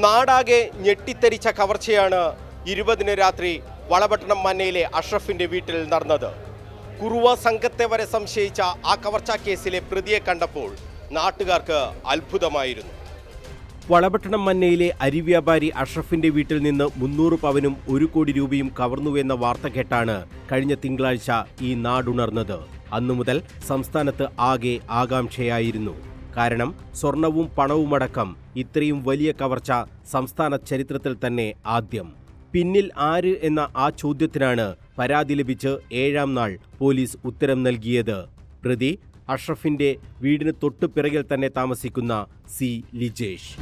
നാടാകെ ഞെട്ടിത്തരിച്ച കവർച്ചയാണ് 20-ന് രാത്രി വളപട്ടണം മന്നയിലെ അഷ്റഫിന്റെ വീട്ടിൽ നടന്നത്. കുറുവ സംഘത്തെ വരെ സംശയിച്ച ആ കവർച്ചാ കേസിലെ പ്രതിയെ കണ്ടപ്പോൾ നാട്ടുകാർക്ക് അത്ഭുതമായിരുന്നു. വളപട്ടണം മന്നയിലെ അരി വ്യാപാരി അഷ്റഫിന്റെ വീട്ടിൽ നിന്ന് 300 പവനും 1 കോടി രൂപയും കവർന്നുവെന്ന വാർത്ത കേട്ടാണ് കഴിഞ്ഞ തിങ്കളാഴ്ച ഈ നാടുണർന്നത്. അന്നു മുതൽ സംസ്ഥാനത്ത് ആകെ ആകാംക്ഷയായിരുന്നു. കാരണം സ്വർണവും പണവുമടക്കം ഇത്രയും വലിയ കവർച്ച സംസ്ഥാന ചരിത്രത്തിൽ തന്നെ ആദ്യം. പിന്നിൽ ആര് എന്ന ആ ചോദ്യത്തിനാണ് പരാതി ലഭിച്ച് 7-ാം നാൾ പോലീസ് ഉത്തരം നൽകിയത്. പ്രതി അഷ്റഫിന്റെ വീടിന് തൊട്ടു പിറകിൽ തന്നെ താമസിക്കുന്ന സി ലിജേഷ്.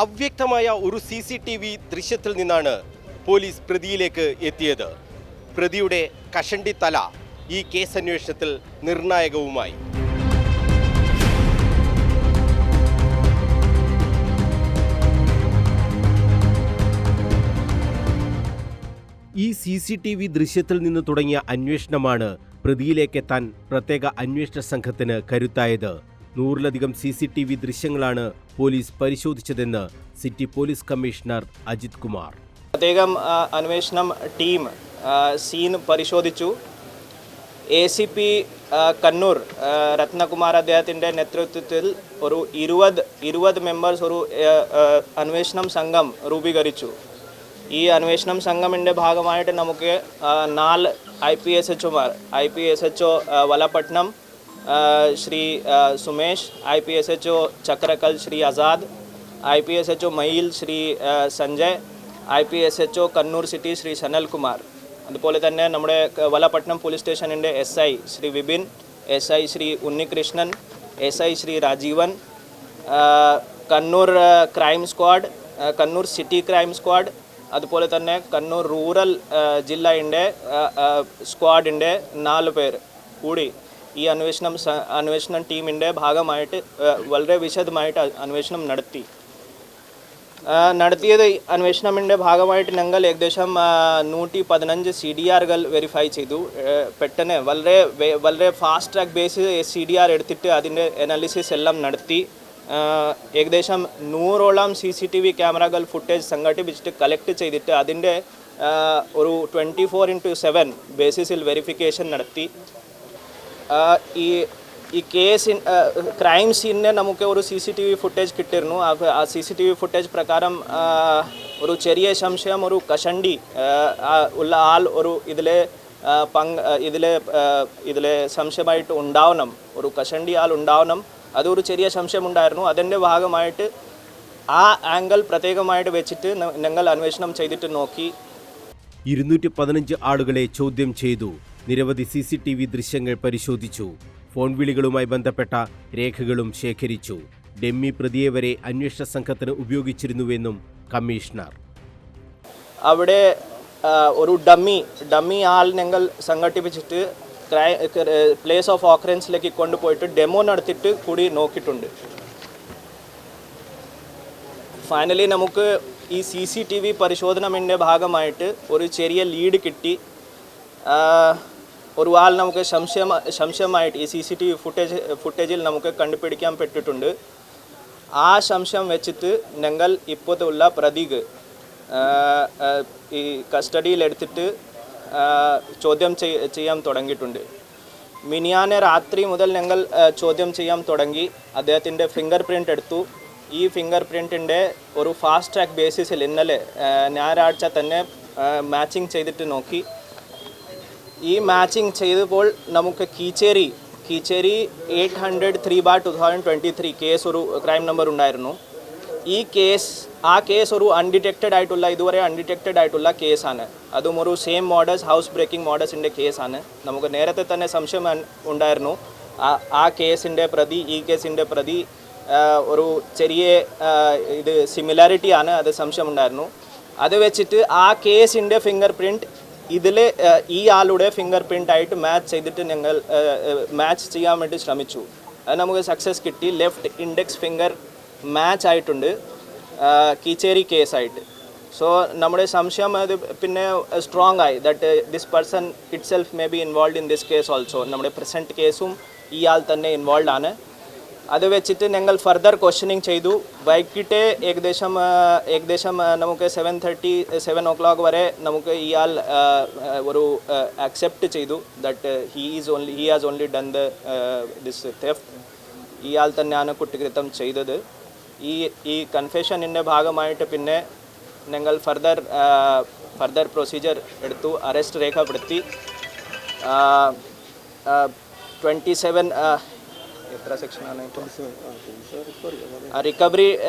അവ്യക്തമായ ഒരു CCTV ദൃശ്യത്തിൽ നിന്നാണ് പോലീസ് പ്രതിയിലേക്ക് എത്തിയത്. പ്രതിയുടെ കഷണ്ടി തല ഈ കേസ് അന്വേഷണത്തിൽ നിർണായകവുമായി. ഈ CCTV ദൃശ്യത്തിൽ നിന്ന് തുടങ്ങിയ അന്വേഷണമാണ് പ്രതിയിലേക്കെത്താൻ പ്രത്യേക അന്വേഷണ സംഘത്തിന് കരുത്തായത്. 100-ലധികം CCTV ദൃശ്യങ്ങളാണ് പോലീസ് പരിശോധിച്ചതെന്ന് city police commissioner Ajith Kumar. പ്രത്യേകം അന്വേഷണം ടീം സീൻ പരിശോധിച്ചു. ACP കണ്ണൂർ രത്നകുമാർ അദ്ദേഹത്തിൻ്റെ നേതൃത്വത്തിൽ ഒരു 20 മെമ്പേഴ്സ് ഒരു അന്വേഷണം സംഘം രൂപീകരിച്ചു. ഈ അന്വേഷണം സംഘമിൻ്റെ ഭാഗമായിട്ട് നമുക്ക് 4 IPSHO Valapattanam Shri Sumesh, IPSHO Chakrakkal Shri Azad, IPSHO Mayil Sri Sanjay, IPSHO Kannur city Sri Sanalkumar, അതുപോലെ തന്നെ നമ്മുടെ വളപട്ടണം പോലീസ് സ്റ്റേഷനിൻ്റെ SI Sri Vipin, SI Sri Unnikrishnan, SI Sri Rajeevan, Kannur crime squad, Kannur city crime squad, അതുപോലെ തന്നെ കണ്ണൂർ റൂറൽ ജില്ലയുടെ സ്ക്വാഡിൻ്റെ 4 പേർ കൂടി ഈ അന്വേഷണം ടീമിൻ്റെ ഭാഗമായിട്ട് വളരെ വിശദമായിട്ട് അന്വേഷണം നടത്തിയത് അന്വേഷണത്തിൻ്റെ ഭാഗമായിട്ട് ഞങ്ങൾ ഏകദേശം 115 CDRകൾ വെരിഫൈ ചെയ്തു. പെട്ടെന്ന് വളരെ ഫാസ്റ്റ് ട്രാക്ക് ബേസിൽ CDR എടുത്തിട്ട് അതിൻ്റെ അനാലിസിസ് എല്ലാം നടത്തി. ഏകദേശം 100ഓളം CCTV ക്യാമറകൾ ഫുട്ടേജ് സംഘടിപ്പിച്ചിട്ട് കളക്ട് ചെയ്തിട്ട് അതിൻ്റെ ഒരു 24/7 ബേസിസിൽ വെരിഫിക്കേഷൻ നടത്തി. ഈ കേസ് ക്രൈം സീനിന് നമുക്ക് ഒരു CCTV ഫുട്ടേജ് കിട്ടിയിരുന്നു. ആ CCTV ഫുട്ടേജ് പ്രകാരം ഒരു ചെറിയ സംശയം ഒരു കഷണ്ടി ഉള്ള ആൾ ഒരു ഇതിലെ സംശയമായിട്ട് ഉണ്ടാവണം, ഒരു കഷണ്ടി ആൾ ഉണ്ടാവണം. അതൊരു ചെറിയ സംശയം ഉണ്ടായിരുന്നു. അതിൻ്റെ ഭാഗമായിട്ട് ആ ആംഗിൾ പ്രത്യേകമായിട്ട് വെച്ചിട്ട് ഞങ്ങൾ അന്വേഷണം ചെയ്തിട്ട് നോക്കി. 215 ആളുകളെ ചോദ്യം ചെയ്തു. നിരവധി CCTV ദൃശ്യങ്ങൾ പരിശോധിച്ചു. ഫോൺ വിളികളുമായി ബന്ധപ്പെട്ട രേഖകളും ശേഖരിച്ചു. ഡെമ്മി പ്രതിയെ വരെ അന്വേഷണ സംഘത്തിന് ഉപയോഗിച്ചിരുന്നുവെന്നും കമ്മീഷണർ. അവിടെ ഒരു ഡമ്മി ആൾ ഞങ്ങൾ സംഘടിപ്പിച്ചിട്ട് പ്ലേസ് ഓഫ് ഓക്കറൻസിലേക്ക് കൊണ്ടുപോയിട്ട് ഡെമോ നടത്തിയിട്ട് കൂടി നോക്കിയിട്ടുണ്ട്. ഫൈനലി നമുക്ക് ഈ CCTV പരിശോധനയുടെ ഭാഗമായിട്ട് ഒരു ചെറിയ ലീഡ് കിട്ടി. ഒരു ആൾ നമുക്ക് സംശയമായിട്ട് ഈ CCTV ഫുട്ടേജിൽ നമുക്ക് കണ്ടുപിടിക്കാൻ പറ്റിയിട്ടുണ്ട്. ആ സംശയം വെച്ചിട്ട് ഞങ്ങൾ ഇപ്പോഴുള്ള പ്രതിക്ക് ഈ കസ്റ്റഡിയിലെടുത്തിട്ട് ചോദ്യം ചെയ്യാൻ തുടങ്ങിയിട്ടുണ്ട്. മിനിയാനെ രാത്രി മുതൽ ഞങ്ങൾ ചോദ്യം ചെയ്യാൻ തുടങ്ങി. അദ്ദേഹത്തിൻ്റെ ഫിംഗർ പ്രിൻ്റ് എടുത്തു. ഈ ഫിംഗർ പ്രിൻറ്റിൻ്റെ ഒരു ഫാസ്റ്റ് ട്രാക്ക് ബേസിസിൽ ഇന്നലെ ഞായറാഴ്ച തന്നെ മാച്ചിങ് ചെയ്തിട്ട് നോക്കി. ഈ മാച്ചിങ് ചെയ്തപ്പോൾ നമുക്ക് കീച്ചേരി 803/2023 കേസ് ഒരു ക്രൈം നമ്പർ ഉണ്ടായിരുന്നു. ആ കേസ് ഒരു ഇതുവരെ അൺഡിറ്റക്റ്റഡ് ആയിട്ടുള്ള കേസാണ്. അതും ഒരു സെയിം മോഡേഴ്സ് ഹൗസ് ബ്രേക്കിംഗ് മോഡേഴ്സിൻ്റെ കേസാണ്. നമുക്ക് നേരത്തെ തന്നെ സംശയം ഉണ്ടായിരുന്നു. ആ കേസിൻ്റെ പ്രതി ഈ കേസിൻ്റെ പ്രതി ഒരു ചെറിയ സിമിലാരിറ്റി ആണ്, അത് സംശയം ഉണ്ടായിരുന്നു. അത് വെച്ചിട്ട് ആ കേസിൻ്റെ ഫിംഗർ പ്രിൻറ്റ് ഇതിൽ ഈ ആളുടെ ഫിംഗർ പ്രിൻ്റ് ആയിട്ട് മാച്ച് ചെയ്തിട്ട് ഞങ്ങൾ മാച്ച് ചെയ്യാൻ വേണ്ടി ശ്രമിച്ചു. അത് നമുക്ക് സക്സസ് കിട്ടി. ലെഫ്റ്റ് ഇൻഡെക്സ് ഫിംഗർ മാച്ച് ആയിട്ടുണ്ട് കീച്ചേരി കേസായിട്ട്. സോ നമ്മുടെ സംശയം അത് പിന്നെ സ്ട്രോങ് ആയി that this person it self may be involve in this case also. നമ്മുടെ പ്രസൻറ്റ് കേസും ഇയാൾ തന്നെ ഇൻവോൾവ് ആണ്. അത് വെച്ചിട്ട് ഞങ്ങൾ ഫർദർ ക്വസ്റ്റ്യനിങ് ചെയ്തു. വൈകിട്ട് ഏകദേശം നമുക്ക് 7 o'clock വരെ നമുക്ക് ഇയാൾ ഒരു അക്സെപ്റ്റ് ചെയ്തു that he has only done this theft. ഇയാൾ തന്നെയാണ് കുറ്റകൃത്യം ചെയ്തത്. ഈ കൺഫെഷനിൻ്റെ ഭാഗമായിട്ട് പിന്നെ ഞങ്ങൾ ഫർദർ പ്രൊസീജിയർ എടുത്തു. അറസ്റ്റ് രേഖപ്പെടുത്തി 27 എത്ര സെക്ഷനാണ്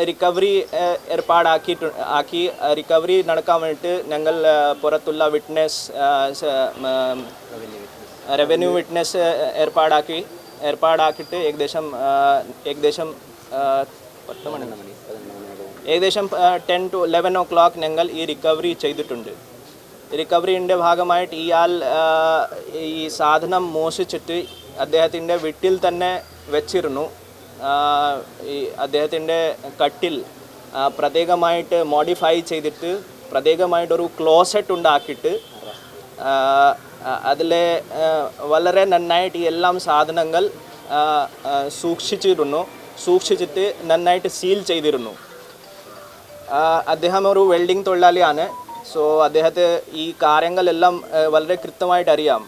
റിക്കവറി ഏർപ്പാടാക്കി റിക്കവറി നടക്കാൻ വേണ്ടിയിട്ട് ഞങ്ങൾ പുറത്തുള്ള റവന്യൂ വിറ്റ്നസ് ഏർപ്പാടാക്കിയിട്ട് ഏകദേശം 10 to 11 o'clock ഞങ്ങൾ ഈ റിക്കവറി ചെയ്തിട്ടുണ്ട്. റിക്കവറിൻ്റെ ഭാഗമായിട്ട് ഇയാൾ ഈ സാധനം മോഷിച്ചിട്ട് അദ്ദേഹത്തിൻ്റെ വീട്ടിൽ തന്നെ വെച്ചിരുന്നു. ഈ അദ്ദേഹത്തിൻ്റെ കട്ടിൽ പ്രത്യേകമായിട്ട് മോഡിഫൈ ചെയ്തിട്ട് പ്രത്യേകമായിട്ടൊരു ക്ലോസറ്റ് ഉണ്ടാക്കിയിട്ട് അതിൽ വളരെ നന്നായിട്ട് ഈ എല്ലാം സാധനങ്ങൾ സൂക്ഷിച്ചിട്ട് നന്നായിട്ട് സീൽ ചെയ്തിരുന്നു. അദ്ദേഹം ഒരു വെൽഡിംഗ് തൊഴിലാളിയാണ്. സോ അദ്ദേഹത്തെ ഈ കാര്യങ്ങളെല്ലാം വളരെ കൃത്യമായിട്ട് അറിയാം.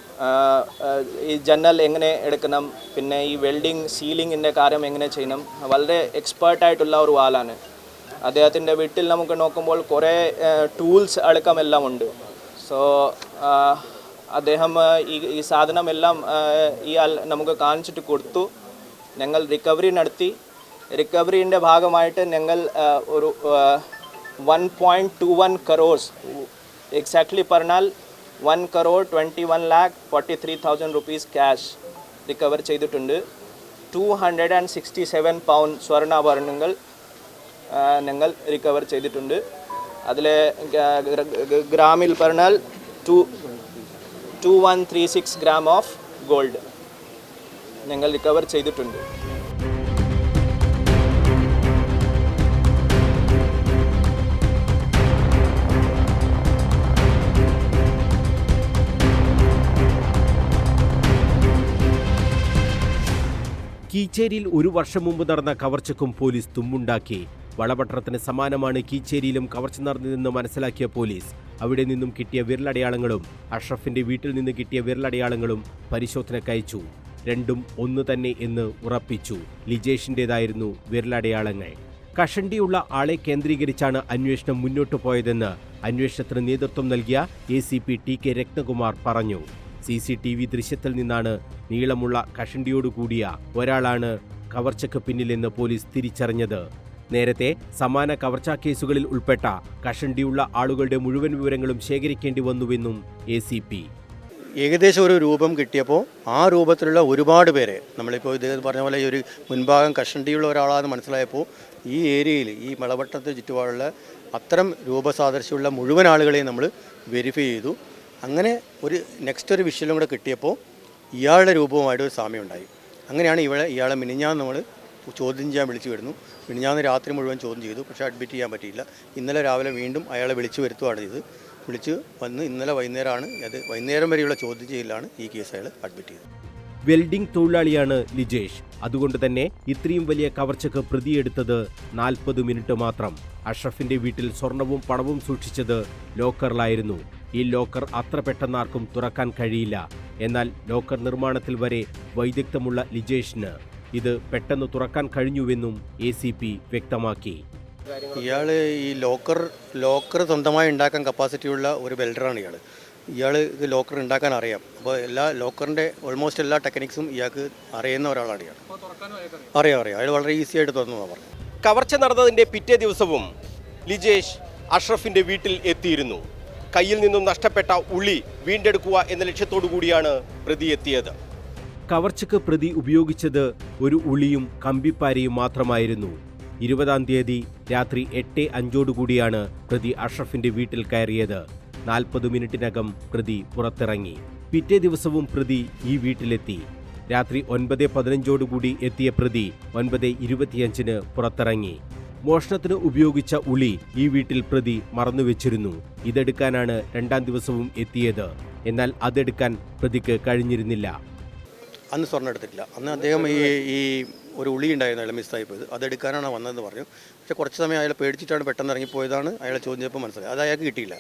ഈ ജനൽ എങ്ങനെ എടുക്കണം, പിന്നെ ഈ വെൽഡിങ് സീലിങ്ങിൻ്റെ കാര്യം എങ്ങനെ ചെയ്യണം, വളരെ എക്സ്പേർട്ടായിട്ടുള്ള ഒരു ആളാണ്. അദ്ദേഹത്തിൻ്റെ വീട്ടിൽ നമുക്ക് നോക്കുമ്പോൾ കുറേ ടൂൾസ് അടക്കമെല്ലാം ഉണ്ട്. സോ അദ്ദേഹം ഈ സാധനമെല്ലാം ഇയാൾ നമുക്ക് കാണിച്ചിട്ട് കൊടുത്തു. ഞങ്ങൾ റിക്കവറി നടത്തി. റിക്കവറിൻ്റെ ഭാഗമായിട്ട് ഞങ്ങൾ ഒരു 1.21 crores എക്സാക്ട്ലി പറഞ്ഞാൽ 1,21,43,000 rupees ക്യാഷ് റിക്കവർ ചെയ്തിട്ടുണ്ട്. 267 pound സ്വർണ്ണാഭരണങ്ങൾ ഞങ്ങൾ റിക്കവർ ചെയ്തിട്ടുണ്ട്. അതിൽ ഗ്രാമിൽ പറഞ്ഞാൽ 2136 gram ഓഫ് ഗോൾഡ് ഞങ്ങൾ റിക്കവർ ചെയ്തിട്ടുണ്ട്. കീച്ചേരിയിൽ 1 വർഷം മുമ്പ് നടന്ന കവർച്ചക്കും പോലീസ് തുമ്മുണ്ടാക്കി. വളപട്ടണത്തിന് സമാനമാണ് കീച്ചേരിയിലും കവർച്ച നടന്നതെന്ന് മനസ്സിലാക്കിയ പോലീസ് അവിടെ നിന്നും കിട്ടിയ വിരലടയാളങ്ങളും അഷ്റഫിന്റെ വീട്ടിൽ നിന്ന് കിട്ടിയ വിരലടയാളങ്ങളും പരിശോധനക്കയച്ചു. രണ്ടും ഒന്ന് തന്നെ എന്ന് ഉറപ്പിച്ചു. ലിജേഷിൻ്റെതായിരുന്നു വിരലടയാളങ്ങൾ. കഷണ്ടിയുള്ള ആളെ കേന്ദ്രീകരിച്ചാണ് അന്വേഷണം മുന്നോട്ടു പോയതെന്ന് അന്വേഷണത്തിന് നേതൃത്വം നൽകിയ ACP TK രത്നകുമാർ പറഞ്ഞു. CCTV ദൃശ്യത്തിൽ നിന്നാണ് നീളമുള്ള കഷണ്ടിയോടുകൂടിയ ഒരാളാണ് കവർച്ചയ്ക്ക് പിന്നിലെന്ന് പോലീസ് തിരിച്ചറിഞ്ഞത്. നേരത്തെ സമാന കവർച്ചാ കേസുകളിൽ ഉൾപ്പെട്ട കഷണ്ടിയുള്ള ആളുകളുടെ മുഴുവൻ വിവരങ്ങളും ശേഖരിക്കേണ്ടി വന്നുവെന്നും ACP. ഏകദേശം ഒരു രൂപം കിട്ടിയപ്പോൾ ആ രൂപത്തിലുള്ള ഒരുപാട് പേരെ നമ്മളിപ്പോൾ ഇത് പറഞ്ഞ പോലെ ഈ ഒരു മുൻഭാഗം കഷണ്ടിയുള്ള ഒരാളാണെന്ന് മനസ്സിലായപ്പോൾ ഈ ഏരിയയിൽ ഈ വളപട്ടണത്തിന് ചുറ്റുപാടുള്ള അത്തരം രൂപസാദൃശ്യമുള്ള മുഴുവൻ ആളുകളെയും നമ്മൾ വെരിഫൈ ചെയ്തു. അങ്ങനെ നെക്സ്റ്റ് ഒരു വിഷ്വലും കൂടെ കിട്ടിയപ്പോൾ ഇയാളുടെ രൂപവുമായിട്ട് ഒരു സാമ്യമുണ്ടായി. അങ്ങനെയാണ് ഇയാളെ മിനിഞ്ഞാന്ന് നമ്മൾ ചോദ്യം ചെയ്യാൻ വിളിച്ചു വരുന്നു. മിനിഞ്ഞാന്ന് രാത്രി മുഴുവൻ ചോദ്യം ചെയ്തു, പക്ഷേ അഡ്മിറ്റ് ചെയ്യാൻ പറ്റിയില്ല. ഇന്നലെ രാവിലെ വീണ്ടും അയാളെ വിളിച്ചു വരുത്തുകയാണ് ചെയ്തത്. വിളിച്ച് വന്ന് ഇന്നലെ വൈകുന്നേരം വരെയുള്ള ചോദ്യം ചെയ്യലാണ് ഈ കേസ് അയാൾ അഡ്മിറ്റ് ചെയ്തത്. വെൽഡിംഗ് തൊഴിലാളിയാണ് ലിജേഷ്. അതുകൊണ്ട് തന്നെ ഇത്രയും വലിയ കവർച്ചയ്ക്ക് പ്രതിയെടുത്തത് 40 മിനിറ്റ് മാത്രം. അഷ്റഫിന്റെ വീട്ടിൽ സ്വർണവും പണവും സൂക്ഷിച്ചത് ലോക്കറിലായിരുന്നു. ഈ ലോക്കർ അത്ര പെട്ടെന്നാർക്കും തുറക്കാൻ കഴിയില്ല. എന്നാൽ ലോക്കർ നിർമ്മാണത്തിൽ വരെ വൈദഗ്ധ്യമുള്ള ലിജേഷിന് ഇത് പെട്ടെന്ന് തുറക്കാൻ കഴിഞ്ഞുവെന്നും ACP വ്യക്തമാക്കി. ഇയാൾ ഈ ലോക്കർ സ്വന്തമായി ഉണ്ടാക്കാൻ കപ്പാസിറ്റിയുള്ള ഒരു വെൽഡറാണ് ഇയാൾ ഇത് ലോക്കർ ഉണ്ടാക്കാൻ അറിയാം. അപ്പോൾ ലോക്കറിൻ്റെ ഓൾമോസ്റ്റ് എല്ലാ ടെക്നിക്സും ഇയാൾക്ക് അറിയുന്ന ഒരാളാണ് ഇയാൾ. അറിയാം അയാൾ വളരെ ഈസി ആയിട്ട് തുറന്നതാണ് പറഞ്ഞത്. കവർച്ച നടന്നതിന്റെ പിറ്റേ ദിവസവും ലിജേഷ് അഷ്റഫിന്റെ വീട്ടിൽ എത്തിയിരുന്നു. കയ്യിൽ നിന്നും നഷ്ടപ്പെട്ട ഉളി വീണ്ടെടുക്കുക എന്ന ലക്ഷ്യത്തോടു കൂടിയാണ് പ്രതി എത്തിയത്. കവർച്ചയ്ക്ക് പ്രതി ഉപയോഗിച്ചത് ഒരു ഉളിയും കമ്പിപ്പാരയും മാത്രമായിരുന്നു. 20-ാം തീയതി രാത്രി 8:05 പ്രതി അഷ്റഫിന്റെ വീട്ടിൽ കയറിയത്. 40 മിനിറ്റിനകം പ്രതി പുറത്തിറങ്ങി. പിറ്റേ ദിവസവും പ്രതി ഈ വീട്ടിലെത്തി. രാത്രി 9:15 എത്തിയ പ്രതി 9:25 പുറത്തിറങ്ങി. മോഷണത്തിന് ഉപയോഗിച്ച ഉളി ഈ വീട്ടിൽ പ്രതി മറന്നുവെച്ചിരുന്നു. ഇതെടുക്കാനാണ് 2ാം ദിവസവും എത്തിയത്. എന്നാൽ അതെടുക്കാൻ പ്രതിക്ക് കഴിഞ്ഞിരുന്നില്ല. അന്ന് സ്വർണ്ണം എടുത്തിട്ടില്ല. അന്ന് അദ്ദേഹം ഈ ഒരു ഉളി ഉണ്ടായിരുന്നു, അയാൾ മിസ്സായി പോയത്. അതെടുക്കാനാണ് വന്നതെന്ന് പറഞ്ഞു. പക്ഷേ കുറച്ച് സമയം അയാൾ പേടിച്ചിട്ടാണ് പെട്ടെന്ന് ഇറങ്ങിപ്പോയതാണ് അയാളെ ചോദിച്ചപ്പോൾ മനസ്സിലായി. അത് അയാൾക്ക് കിട്ടിയില്ല.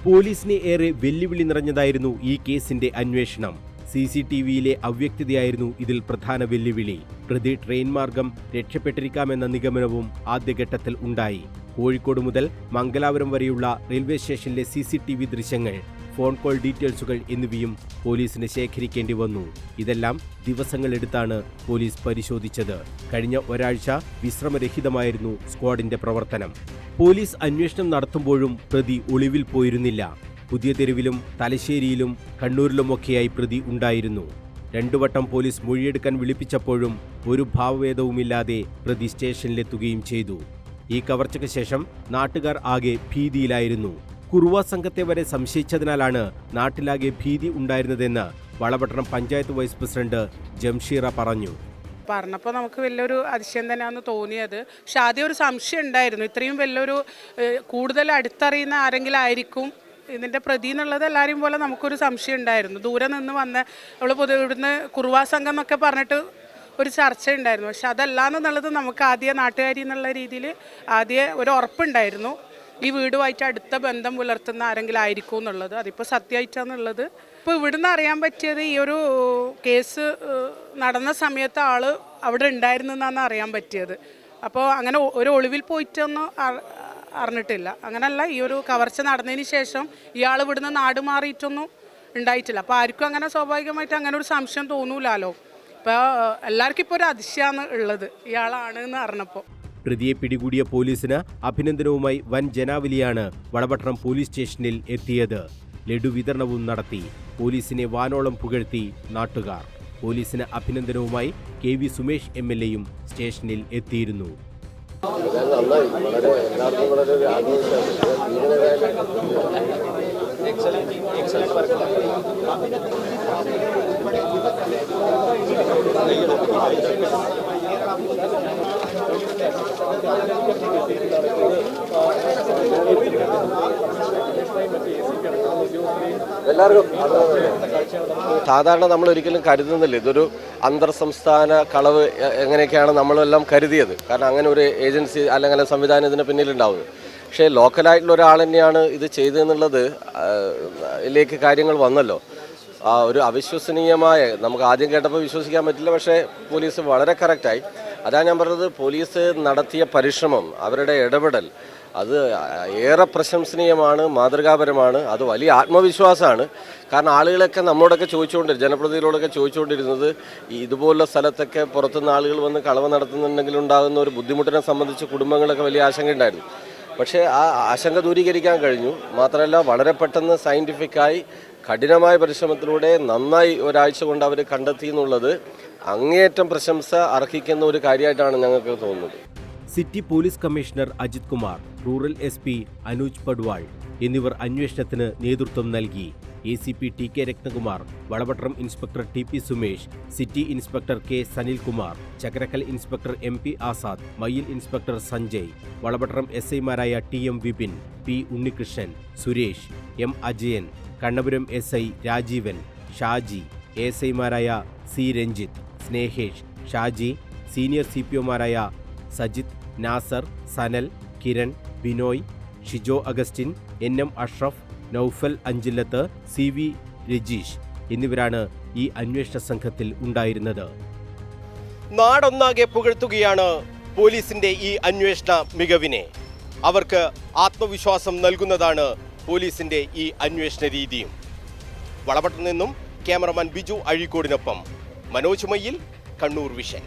പോലീസിനെ ഏറെ വെല്ലുവിളി നിറഞ്ഞതായിരുന്നു ഈ കേസിന്റെ അന്വേഷണം. CCTVയിലെ അവ്യക്തതയായിരുന്നു ഇതിൽ പ്രധാന വെല്ലുവിളി. പ്രതി ട്രെയിൻ മാർഗം രക്ഷപ്പെട്ടിരിക്കാമെന്ന നിഗമനവും ആദ്യഘട്ടത്തിൽ ഉണ്ടായി. കോഴിക്കോട് മുതൽ മംഗലാപുരം വരെയുള്ള റെയിൽവേ സ്റ്റേഷനിലെ CCTV ദൃശ്യങ്ങൾ, ഫോൺ കോൾ ഡീറ്റെയിൽസുകൾ എന്നിവയും പോലീസിന് ശേഖരിക്കേണ്ടി വന്നു. ഇതെല്ലാം ദിവസങ്ങളെടുത്താണ് പോലീസ് പരിശോധിച്ചത്. കഴിഞ്ഞ ഒരാഴ്ച വിശ്രമരഹിതമായിരുന്നു സ്ക്വാഡിന്റെ പ്രവർത്തനം. പോലീസ് അന്വേഷണം നടത്തുമ്പോഴും പ്രതി ഒളിവിൽ പോയിരുന്നില്ല. പുതിയ തെരുവിലും തലശ്ശേരിയിലും കണ്ണൂരിലുമൊക്കെയായി പ്രതി ഉണ്ടായിരുന്നു. 2 വട്ടം പോലീസ് മൊഴിയെടുക്കാൻ വിളിപ്പിച്ചപ്പോഴും ഒരു ഭാവഭേദവുമില്ലാതെ പ്രതി സ്റ്റേഷനിലെത്തുകയും ചെയ്തു. ഈ കവർച്ചയ്ക്ക് ശേഷം നാട്ടുകാർ ആകെ ഭീതിയിലായിരുന്നു. കുറുവ സംഘത്തെ വരെ സംശയിച്ചതിനാലാണ് നാട്ടിലാകെ ഭീതി ഉണ്ടായിരുന്നതെന്ന് വളപട്ടണം പഞ്ചായത്ത് വൈസ് പ്രസിഡന്റ് ജംഷീറ പറഞ്ഞു. പറഞ്ഞപ്പോൾ നമുക്ക് വലിയൊരു അതിശയം തന്നെയാണെന്ന് തോന്നിയത്. പക്ഷെ ആദ്യം ഒരു സംശയം ഉണ്ടായിരുന്നു, ഇത്രയും വലിയൊരു കൂടുതൽ അടുത്തറിയുന്ന ആരെങ്കിലും ആയിരിക്കും ഇതിൻ്റെ പ്രതി എന്നുള്ളത് എല്ലാവരെയും പോലെ നമുക്കൊരു സംശയം ഉണ്ടായിരുന്നു. ദൂരെ നിന്ന് വന്ന നമ്മൾ ഇവിടുന്ന് കുറുവാ സംഘം എന്നൊക്കെ പറഞ്ഞിട്ട് ഒരു ചർച്ച ഉണ്ടായിരുന്നു. പക്ഷെ അതല്ലാന്നുള്ളത് നമുക്ക് ആദ്യം നാട്ടുകാരി എന്നുള്ള രീതിയിൽ ആദ്യം ഒരു ഉറപ്പുണ്ടായിരുന്നു, ഈ വീടുമായിട്ട് അടുത്ത ബന്ധം പുലർത്തുന്ന ആരെങ്കിലും ആയിരിക്കും എന്നുള്ളത്. അതിപ്പോൾ സത്യമായിട്ടാന്നുള്ളത് ഇപ്പോൾ ഇവിടുന്ന് അറിയാൻ പറ്റിയത് ഈ ഒരു കേസ് നടന്ന സമയത്ത് ആൾ അവിടെ ഉണ്ടായിരുന്നു എന്നാണ് അറിയാൻ പറ്റിയത്. അപ്പോൾ അങ്ങനെ ഒരു ഒളിവിൽ പോയിട്ടൊന്നും അറിഞ്ഞിട്ടില്ല. അങ്ങനല്ല, ഈ ഒരു കവർച്ച നടന്നതിന് ശേഷം ഇയാൾ ഇവിടുന്ന് നാട് മാറിയിട്ടൊന്നും ഉണ്ടായിട്ടില്ല. അപ്പോൾ ആർക്കും അങ്ങനെ സ്വാഭാവികമായിട്ട് അങ്ങനെ ഒരു സംശയം തോന്നൂലല്ലോ. ഇപ്പോൾ എല്ലാവർക്കും ഇപ്പോൾ ഒരു അതിശയമാണ് ഉള്ളത് ഇയാളാണ് എന്ന് അറിഞ്ഞപ്പോൾ. പ്രതിയെ പിടികൂടിയ പോലീസിന് അഭിനന്ദനവുമായി വൻ ജനാവലിയാണ് വളപട്ടണം പോലീസ് സ്റ്റേഷനിൽ എത്തിയത്. ലഡു വിതരണവും നടത്തി. പോലീസിനെ വാനോളം പുകഴ്ത്തി നാട്ടുകാർ. പോലീസിന് അഭിനന്ദനവുമായി KV സുമേഷ് MLAയും സ്റ്റേഷനിൽ എത്തിയിരുന്നു. സാധാരണ നമ്മൾ ഒരിക്കലും കരുതുന്നില്ല ഇതൊരു അന്തർ സംസ്ഥാന കളവ് എങ്ങനെയൊക്കെയാണ് നമ്മളെല്ലാം കരുതിയത്. കാരണം അങ്ങനെ ഒരു ഏജൻസി അല്ലെങ്കിൽ സംവിധാനം ഇതിന് പിന്നിലുണ്ടാവുന്നത്. പക്ഷേ ലോക്കലായിട്ടുള്ള ഒരാൾ തന്നെയാണ് ഇത് ചെയ്തതെന്നുള്ളത് ഇതിലേക്ക് കാര്യങ്ങൾ വന്നല്ലോ. ഒരു അവിശ്വസനീയമായ, നമുക്ക് ആദ്യം കേട്ടപ്പോൾ വിശ്വസിക്കാൻ പറ്റില്ല, പക്ഷേ പോലീസ് വളരെ കറക്റ്റായി. അതാണ് ഞാൻ പറഞ്ഞത്, പോലീസ് നടത്തിയ പരിശ്രമം, അവരുടെ ഇടപെടൽ അത് ഏറെ പ്രശംസനീയമാണ്, മാതൃകാപരമാണ്. അത് വലിയ ആത്മവിശ്വാസമാണ്. കാരണം ആളുകളൊക്കെ നമ്മളോടൊക്കെ ജനപ്രതിനിധികളോടൊക്കെ ചോദിച്ചുകൊണ്ടിരുന്നത് ഇതുപോലുള്ള സ്ഥലത്തൊക്കെ പുറത്തുനിന്ന് ആളുകൾ വന്ന് കളവ് നടത്തുന്നുണ്ടെങ്കിൽ ഉണ്ടാകുന്ന ഒരു ബുദ്ധിമുട്ടിനെ സംബന്ധിച്ച് കുടുംബങ്ങളൊക്കെ വലിയ ആശങ്കയുണ്ടായിരുന്നു. പക്ഷേ ആ ആശങ്ക ദൂരീകരിക്കാൻ കഴിഞ്ഞു. മാത്രമല്ല വളരെ പെട്ടെന്ന് സയൻറ്റിഫിക്കായി കഠിനമായ പരിശ്രമത്തിലൂടെ നന്നായി ഒരാഴ്ച കൊണ്ട് അവർ കണ്ടെത്തി എന്നുള്ളത് അങ്ങേയറ്റം പ്രശംസ അർഹിക്കുന്ന ഒരു കാര്യമായിട്ടാണ് ഞങ്ങൾക്ക് തോന്നുന്നത്. City police commissioner Ajith Kumar, rural SP Anuj Padwal എന്നിവർ അന്വേഷണത്തിന് നേതൃത്വം നൽകി. ACP TK Ratnakumar, Valapattanam inspector TP Sumesh, city inspector K Sanilkumar, Chakkarakkal inspector MP Azad, Mayil inspector Sanjay, Valapattanam SIമാരായ TM Vipin, P Unnikrishnan, Suresh, M Ajayan, Kannapuram SI Rajeevan, Shaji, ASIമാരായ C രഞ്ജിത്ത്, സ്നേഹേഷ്, ഷാജി, സീനിയർ CPOമാരായ Sajith, Nasar, Sanal, Kiran, Binoy, Shijo Augustine, NM Ashraf, Naufal Anchillath, CV Rajeesh എന്നിവരാണ് ഈ അന്വേഷണ സംഘത്തിൽ ഉണ്ടായിരുന്നത്. നാടൊന്നാകെ പുകഴ്ത്തുകയാണ് പോലീസിന്റെ ഈ അന്വേഷണ മികവിനെ. അവർക്ക് ആത്മവിശ്വാസം നൽകുന്നതാണ് പോലീസിന്റെ ഈ അന്വേഷണ രീതിയും. വളപട്ടണത്ത് നിന്നും ക്യാമറമാൻ ബിജു അഴീക്കോടിനൊപ്പം മനോജ് മയ്യിൽ, കണ്ണൂർ വിഷൻ.